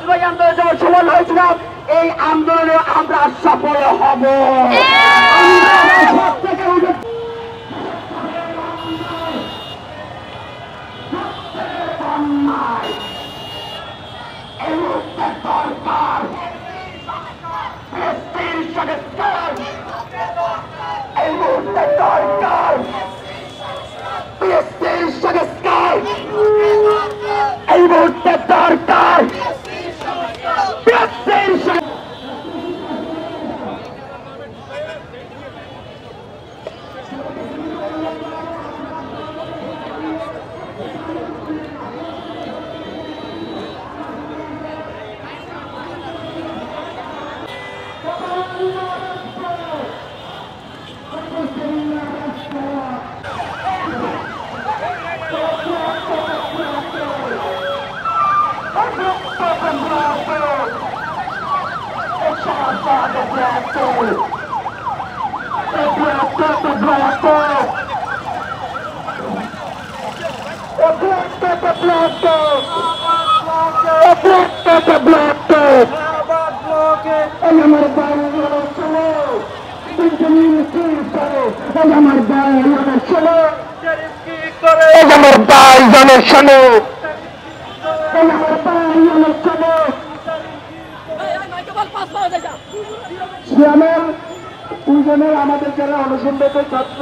জুলাই আন্দোলন যেমন সফল হয়েছিলাম, এই আন্দোলনে আমরা সফল হব। এই মুহূর্তে দরকার আমাদের যারা অনুসন্ধিত ছাত্র,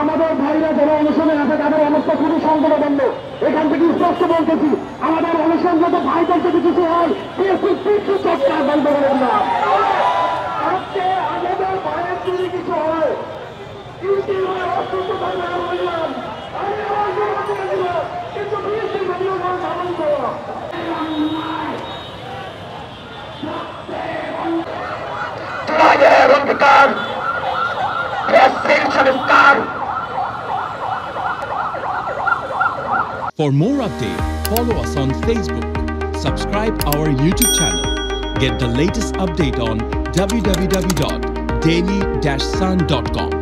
আমাদের ভাইরা যারা অনুসরণে আছে তাদের অবস্থা খুবই সংকটবন্ধ। এখান থেকে স্পষ্ট বলতেছি, আমাদের অনুসন্ধিত ভাইদের যদি কিছু হয় চেষ্টা বন্ধ করে দিলাম। আজকে আমাদের ভাইয়ের যদি কিছু হয়, কিন্তু For more updates, follow us on Facebook, subscribe our YouTube channel, get the latest update on www.daily-sun.com.